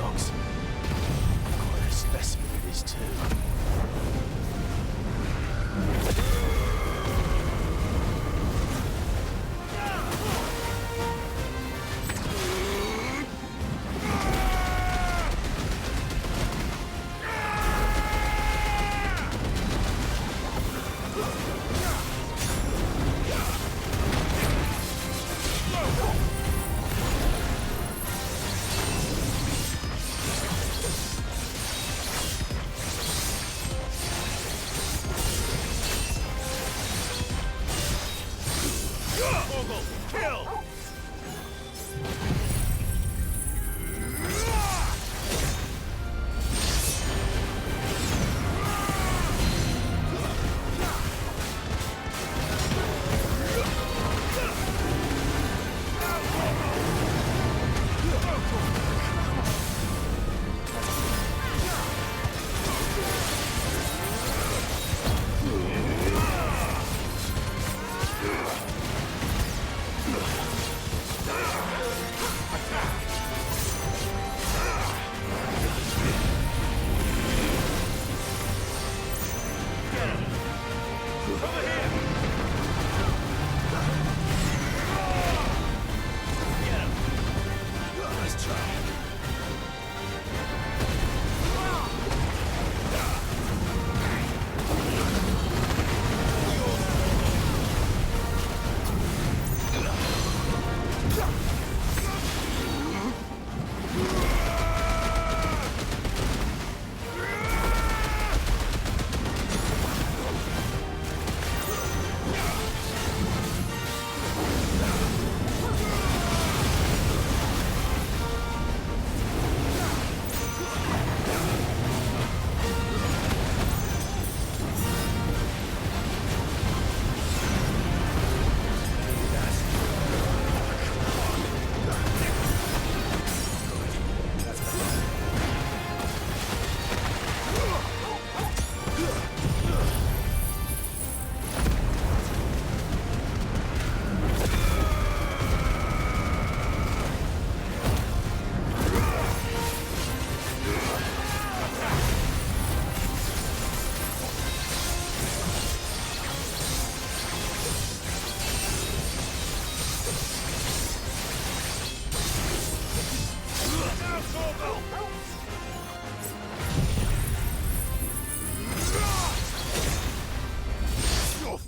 dogs. Quite a specimen it is too.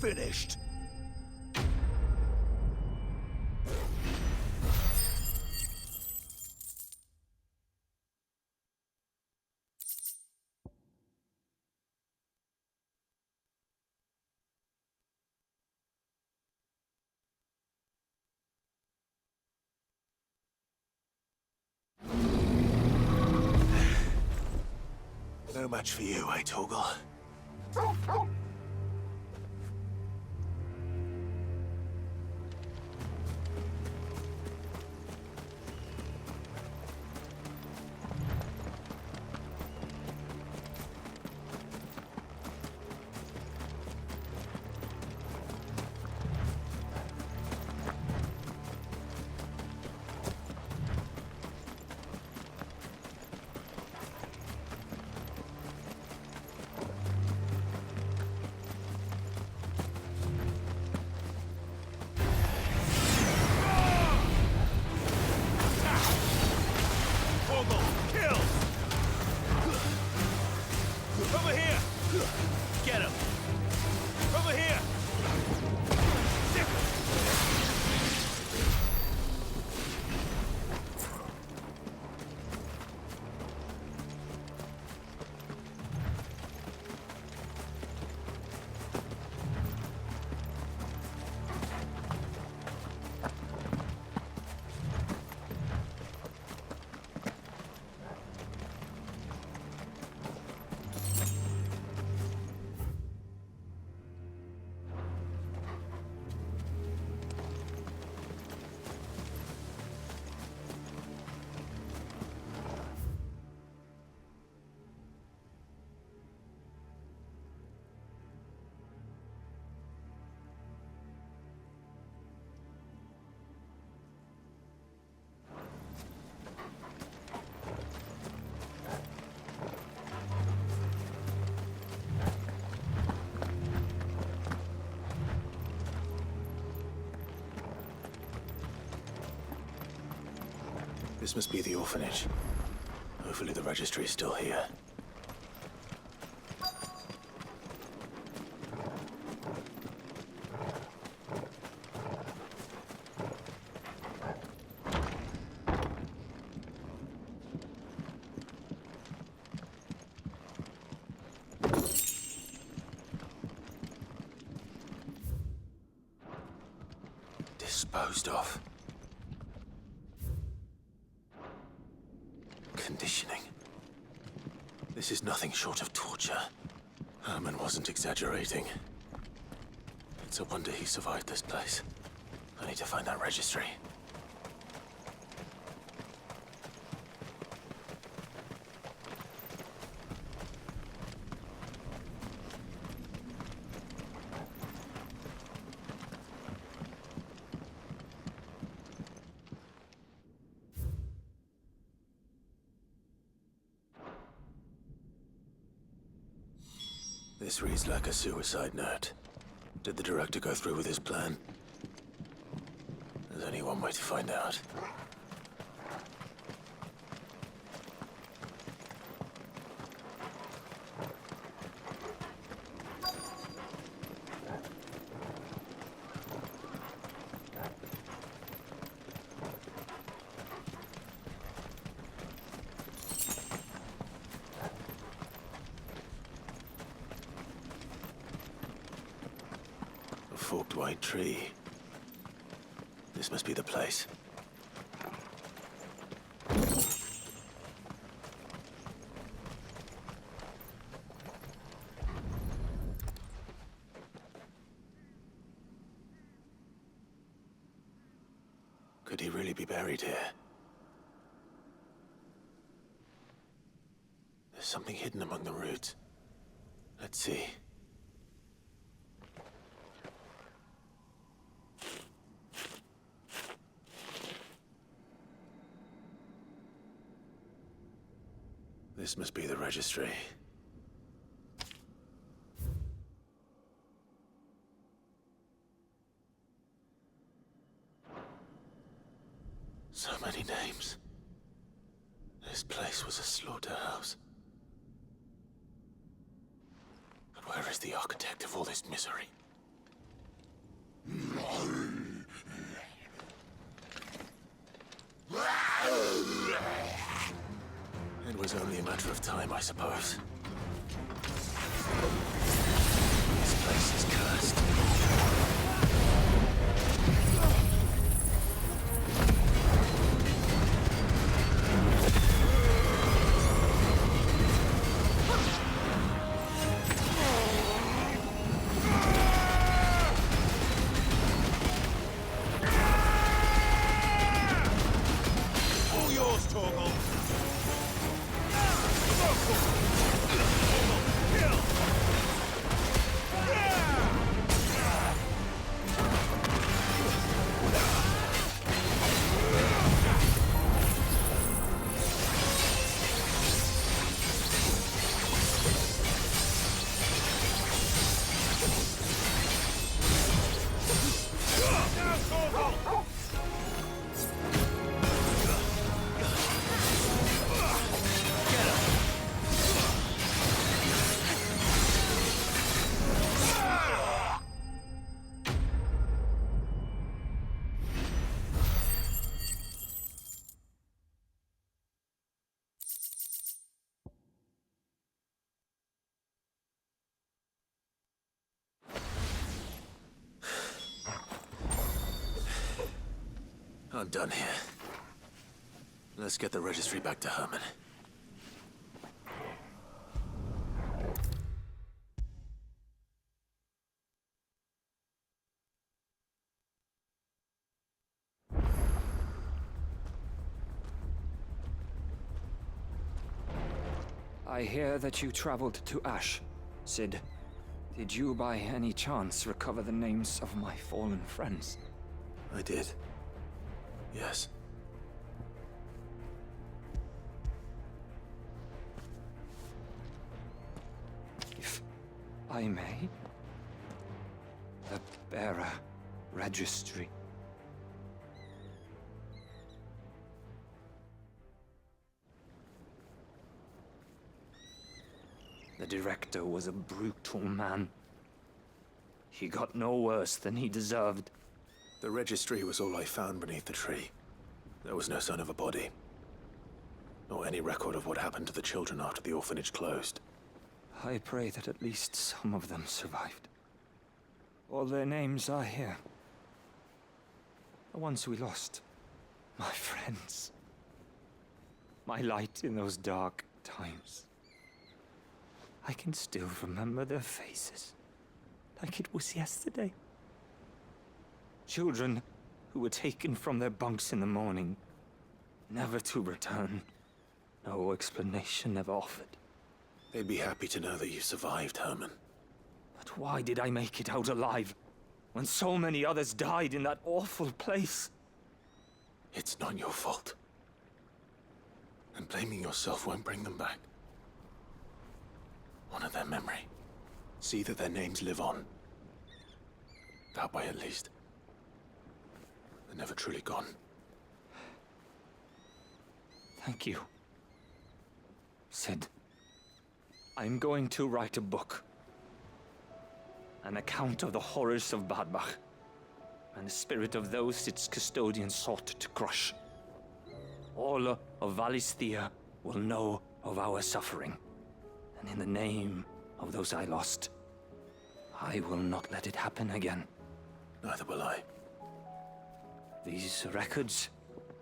Finished. No match for you, eh, Torgal? This must be the orphanage. Hopefully the registry is still here. Disposed of. Conditioning. This is nothing short of torture. Herman wasn't exaggerating. It's a wonder he survived this place. I need to find that registry. This reads like a suicide note. Did the director go through with his plan? There's only one way to find out. Forked white tree. This must be the place. Could he really be buried here? There's something hidden among the roots. Let's see. This must be the registry. So many names. This place was a slaughterhouse. But where is the architect of all this misery? It was only a matter of time, I suppose. This place is cursed. All yours, Torgal. I'm done here. Let's get the registry back to Herman. I hear that you traveled to Ash, Sid. Did you by any chance recover the names of my fallen friends? I did. Yes. If I may? The bearer registry. The director was a brutal man. He got no worse than he deserved. The registry was all I found beneath the tree. There was no sign of a body. Nor any record of what happened to the children after the orphanage closed. I pray that at least some of them survived. All their names are here. The ones we lost. My friends. My light in those dark times. I can still remember their faces, like it was yesterday. Children who were taken from their bunks in the morning, never to return. No explanation ever offered. They'd be happy to know that you survived, Herman. But why did I make it out alive, when so many others died in that awful place? It's not your fault. And blaming yourself won't bring them back. Honor their memory. See that their names live on. That way, at least. They're never truly gone. Thank you. Sid, I'm going to write a book. An account of the horrors of Bad Bach, and the spirit of those its custodians sought to crush. All of Valisthea will know of our suffering. And in the name of those I lost, I will not let it happen again. Neither will I. These records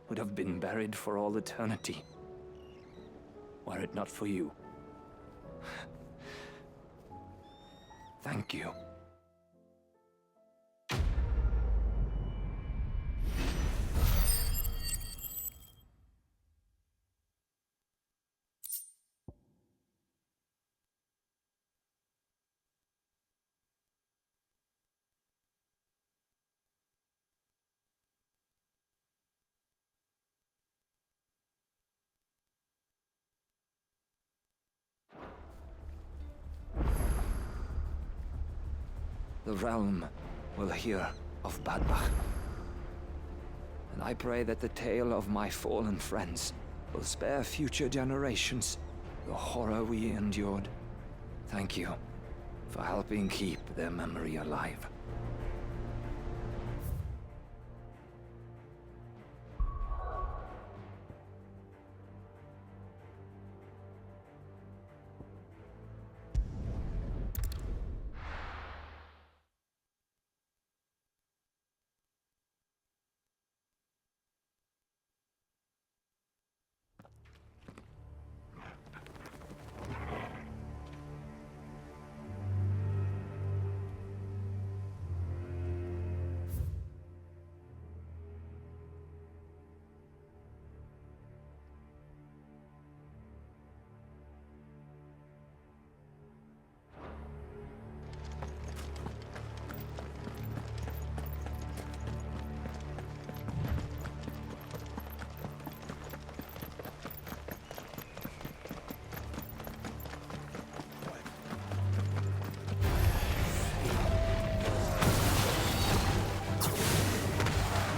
would have been buried for all eternity, were it not for you. Thank you. The realm will hear of Bad Bach. And I pray that the tale of my fallen friends will spare future generations the horror we endured. Thank you for helping keep their memory alive.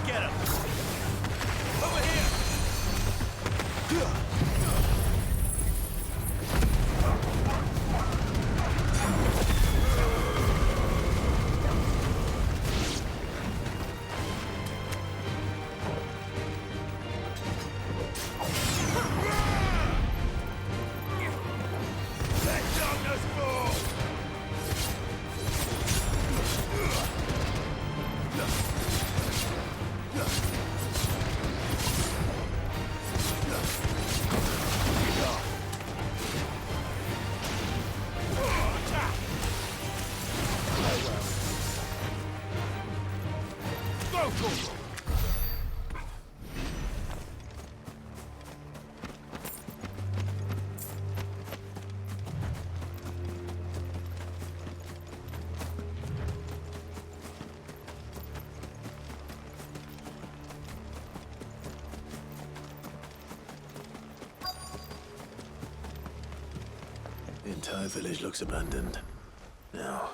Get him! Over here! Let darkness fall! Go, go, go! The entire village looks abandoned. Now,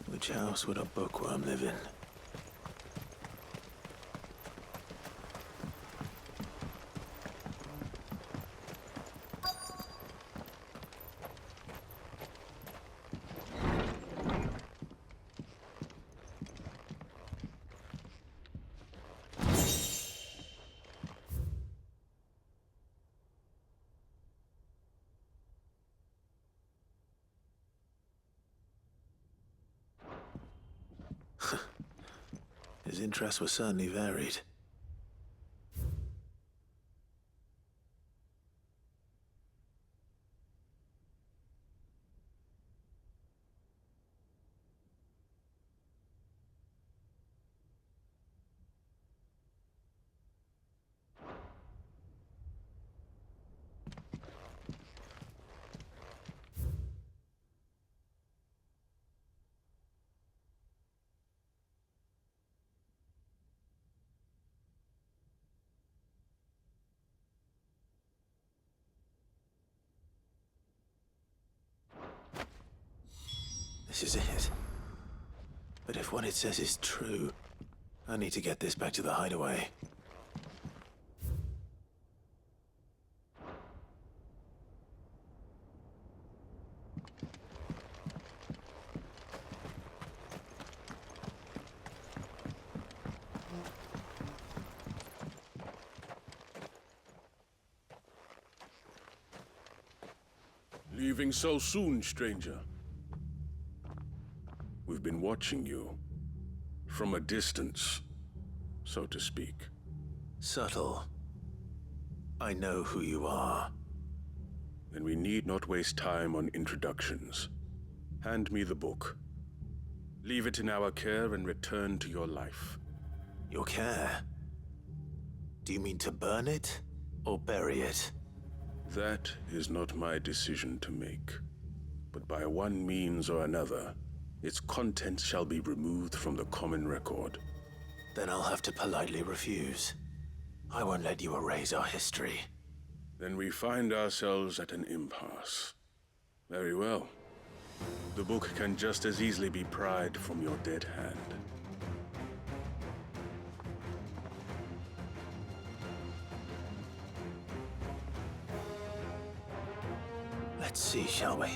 which house would a bookworm live in? His interests were certainly varied. This is it. But if what it says is true, I need to get this back to the hideaway. Leaving so soon, stranger? We've been watching you. From a distance, so to speak. Subtle. I know who you are. Then we need not waste time on introductions. Hand me the book. Leave it in our care and return to your life. Your care? Do you mean to burn it or bury it? That is not my decision to make. But by one means or another, its contents shall be removed from the common record. Then I'll have to politely refuse. I won't let you erase our history. Then we find ourselves at an impasse. Very well. The book can just as easily be pried from your dead hand. Let's see, shall we?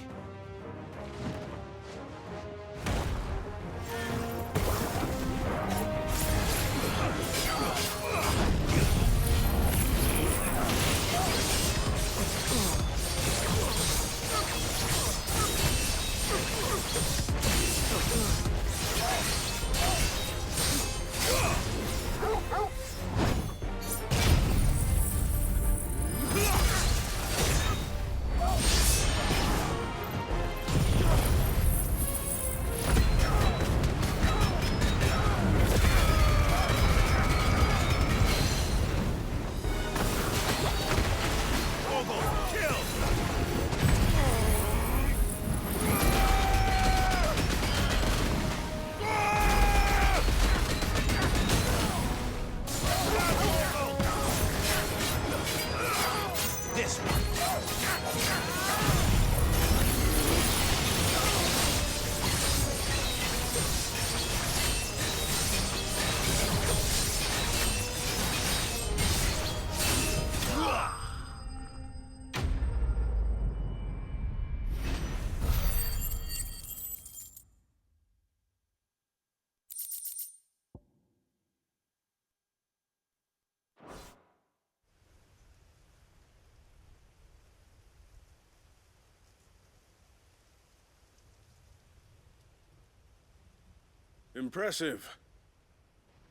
Impressive.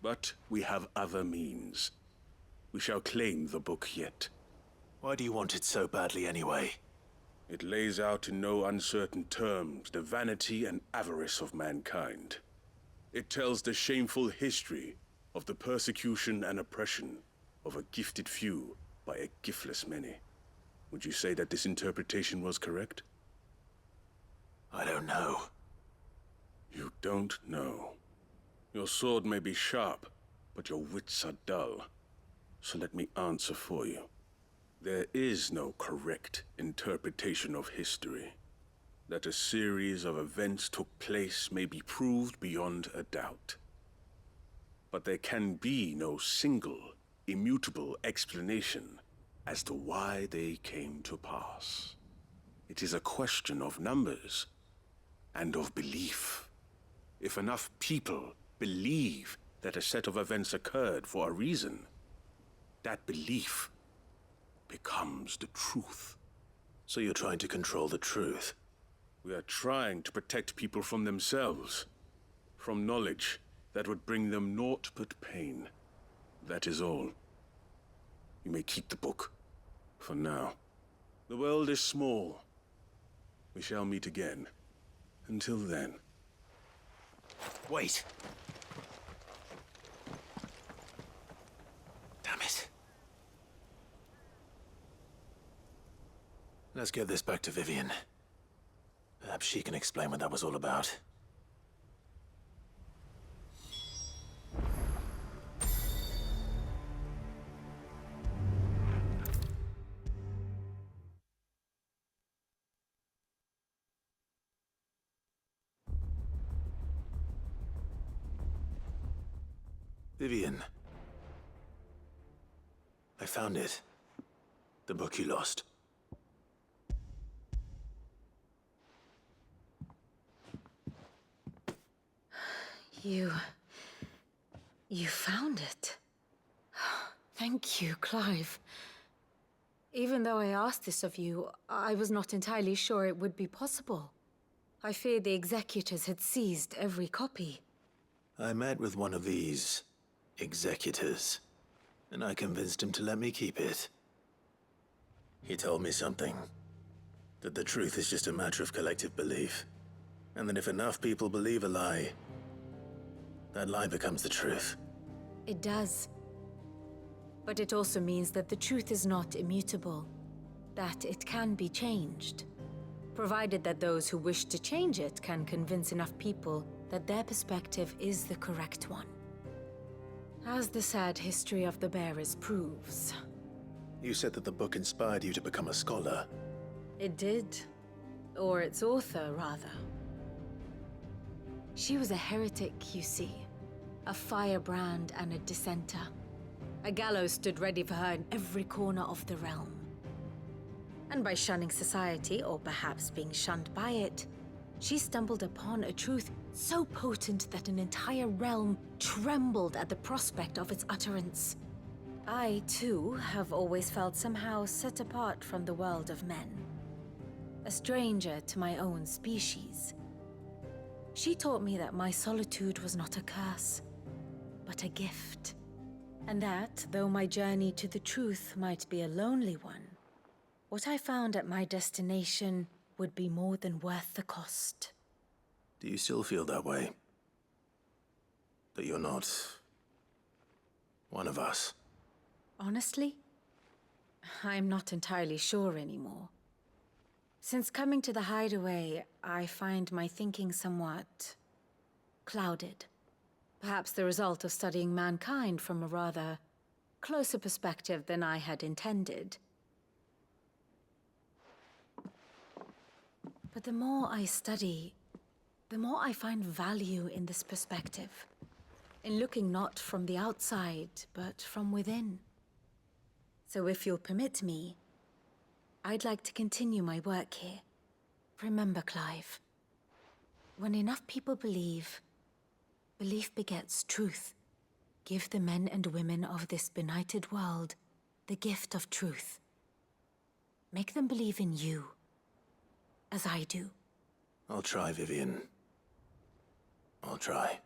But we have other means. We shall claim the book yet. Why do you want it so badly anyway? It lays out in no uncertain terms the vanity and avarice of mankind. It tells the shameful history of the persecution and oppression of a gifted few by a giftless many. Would you say that this interpretation was correct? I don't know. You don't know. Your sword may be sharp, but your wits are dull. So let me answer for you. There is no correct interpretation of history. That a series of events took place may be proved beyond a doubt. But there can be no single, immutable explanation as to why they came to pass. It is a question of numbers and of belief. If enough people believe that a set of events occurred for a reason, that belief becomes the truth. So you're trying to control the truth? We are trying to protect people from themselves, from knowledge that would bring them naught but pain. That is all. You may keep the book. For now. The world is small. We shall meet again. Until then. Wait. Damn it. Let's get this back to Vivian. Perhaps she can explain what that was all about. Vivian. I found it. The book you lost. You found it. Thank you, Clive. Even though I asked this of you, I was not entirely sure it would be possible. I feared the executors had seized every copy. I met with one of these executors, and I convinced him to let me keep it. He told me something. That the truth is just a matter of collective belief. And that if enough people believe a lie, that lie becomes the truth. It does. But it also means that the truth is not immutable. That it can be changed. Provided that those who wish to change it can convince enough people that their perspective is the correct one. As the sad history of the bearers proves. You said that the book inspired you to become a scholar. It did. Or its author, rather. She was a heretic, you see. A firebrand and a dissenter. A gallows stood ready for her in every corner of the realm. And by shunning society, or perhaps being shunned by it, she stumbled upon a truth so potent that an entire realm trembled at the prospect of its utterance. I, too, have always felt somehow set apart from the world of men. A stranger to my own species. She taught me that my solitude was not a curse, but a gift. And that, though my journey to the truth might be a lonely one, what I found at my destination would be more than worth the cost. Do you still feel that way? That you're not one of us? Honestly, I'm not entirely sure anymore. Since coming to the hideaway, I find my thinking somewhat clouded. Perhaps the result of studying mankind from a rather closer perspective than I had intended. But the more I study, the more I find value in this perspective. In looking not from the outside, but from within. So if you'll permit me, I'd like to continue my work here. Remember, Clive, when enough people believe, belief begets truth. Give the men and women of this benighted world the gift of truth. Make them believe in you, as I do. I'll try, Vivian. I'll try.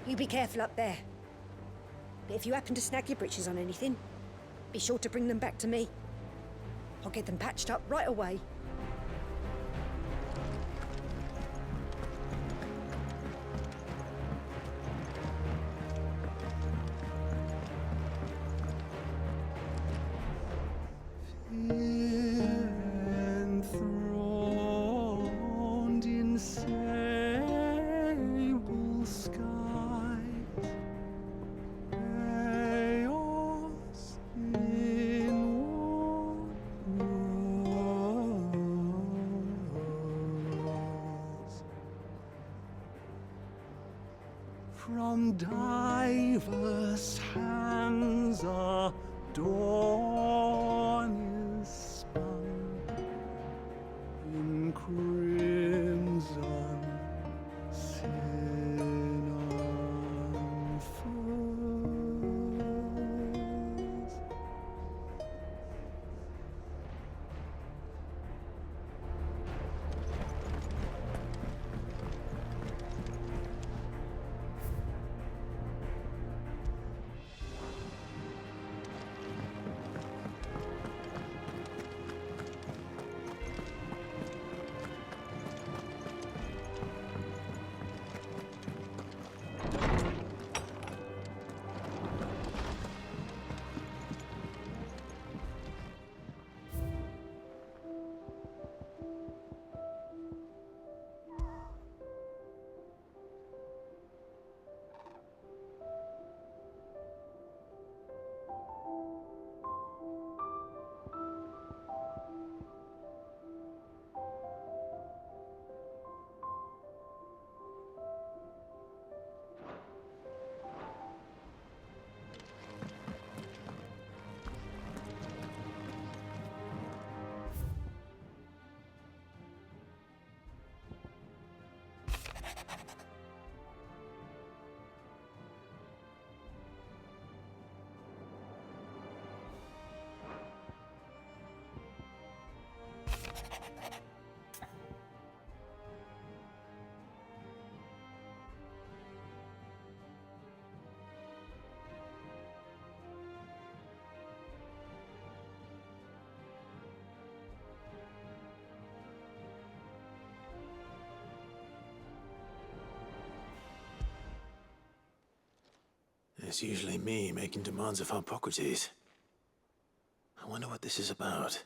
You be careful up there. But if you happen to snag your britches on anything, be sure to bring them back to me. I'll get them patched up right away. Enthroned in sable diverse hands a dawn is spun in crimson sin unfurls. It's usually me making demands of Hippocrates. I wonder what this is about.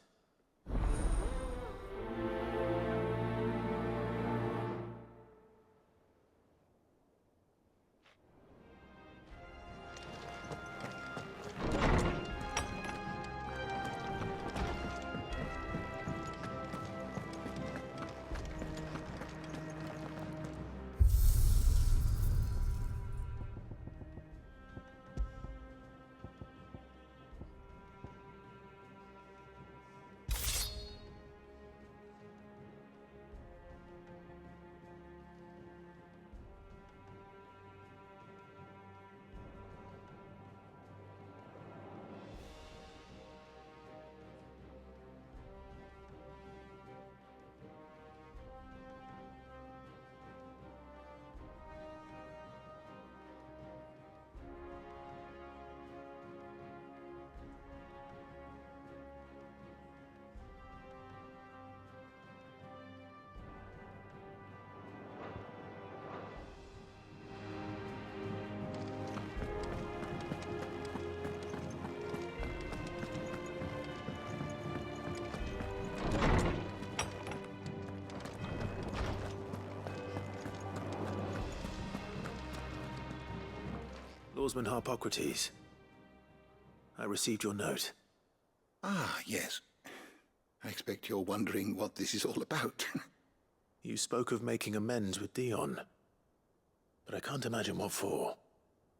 Lawsman Hippocrates, I received your note. Ah, yes. I expect you're wondering what this is all about. You spoke of making amends with Dion, but I can't imagine what for.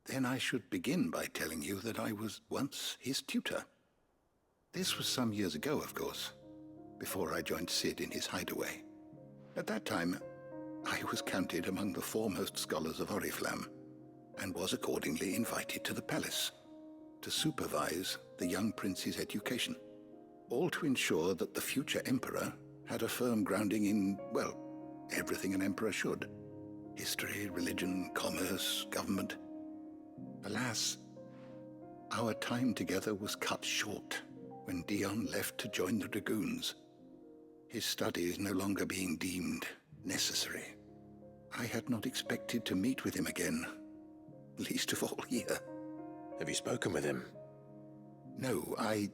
Then I should begin by telling you that I was once his tutor. This was some years ago, of course, before I joined Sid in his hideaway. At that time, I was counted among the foremost scholars of Oriflamme, and was accordingly invited to the palace to supervise the young prince's education, all to ensure that the future emperor had a firm grounding in, well, everything an emperor should. History, religion, commerce, government. Alas, our time together was cut short when Dion left to join the Dragoons, his studies no longer being deemed necessary. I had not expected to meet with him again, least of all here. Have you spoken with him? No, I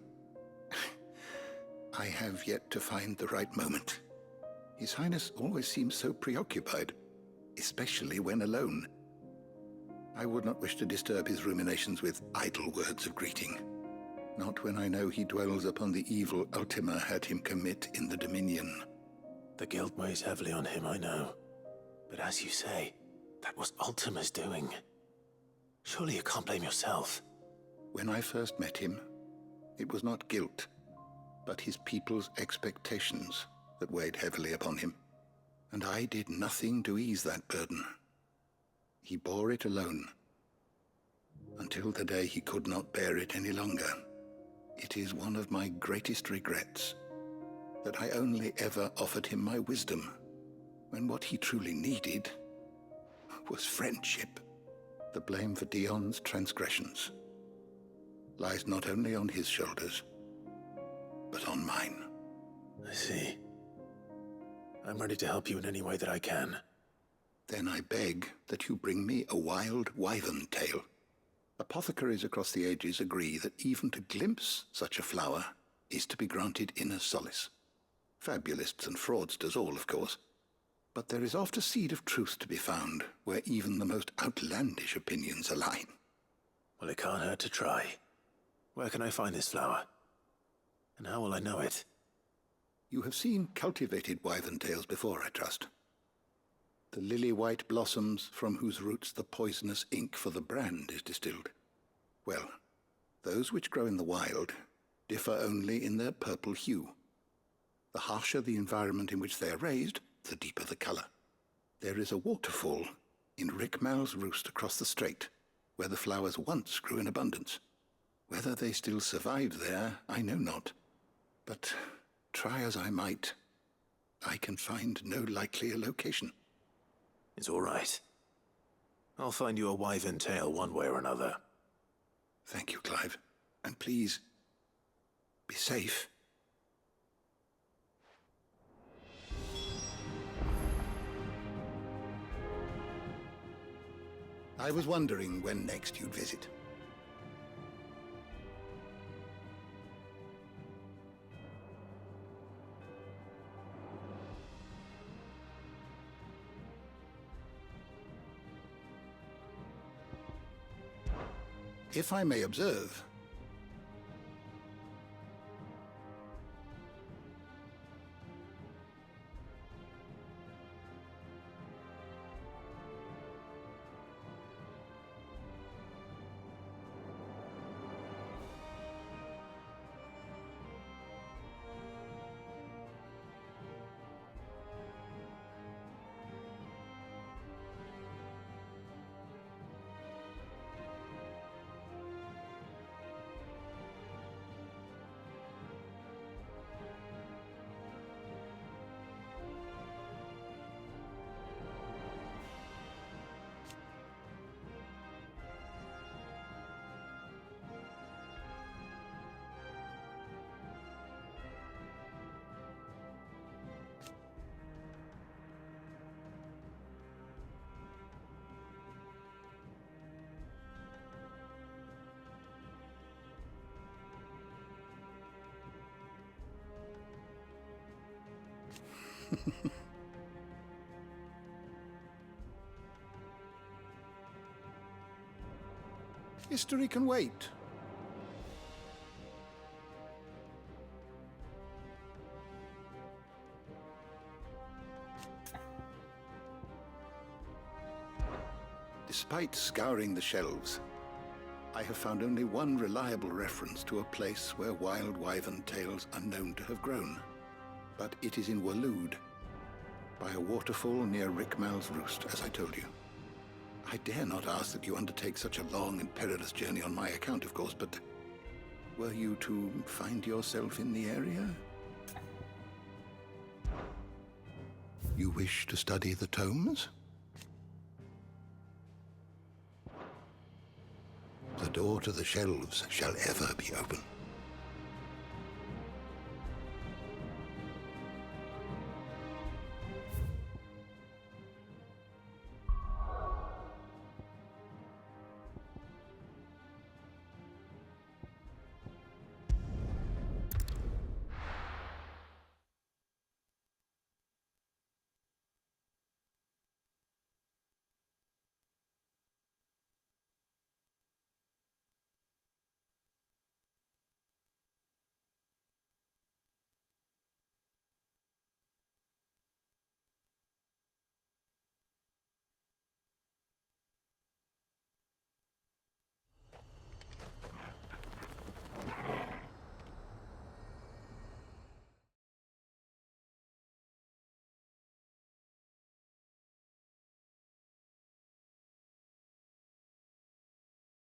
have yet to find the right moment. His Highness always seems so preoccupied, especially when alone. I would not wish to disturb his ruminations with idle words of greeting. Not when I know he dwells upon the evil Ultima had him commit in the Dominion. The guilt weighs heavily on him, I know. But as you say, that was Ultima's doing. Surely you can't blame yourself. When I first met him, it was not guilt, but his people's expectations that weighed heavily upon him. And I did nothing to ease that burden. He bore it alone, until the day he could not bear it any longer. It is one of my greatest regrets that I only ever offered him my wisdom, when what he truly needed was friendship. The blame for Dion's transgressions lies not only on his shoulders, but on mine. I see. I'm ready to help you in any way that I can. Then I beg that you bring me a wild wyvern tail. Apothecaries across the ages agree that even to glimpse such a flower is to be granted inner solace. Fabulists and fraudsters all, of course. But there is oft a seed of truth to be found where even the most outlandish opinions align. Well, it can't hurt to try. Where can I find this flower? And how will I know it? You have seen cultivated wyvern tails before, I trust. The lily-white blossoms from whose roots the poisonous ink for the brand is distilled. Well, those which grow in the wild differ only in their purple hue. The harsher the environment in which they are raised, the deeper the color. There is a waterfall in Rickmal's roost across the strait, where the flowers once grew in abundance. Whether they still survive there, I know not. But try as I might, I can find no likelier location. It's all right. I'll find you a wyvern tail one way or another. Thank you, Clive. And please, be safe. I was wondering when next you'd visit. If I may observe, history can wait. Despite scouring the shelves, I have found only one reliable reference to a place where wild wyvern tails are known to have grown. But it is in Waloed, by a waterfall near Rickmal's roost, as I told you. I dare not ask that you undertake such a long and perilous journey on my account, of course, but were you to find yourself in the area? You wish to study the tomes? The door to the shelves shall ever be open.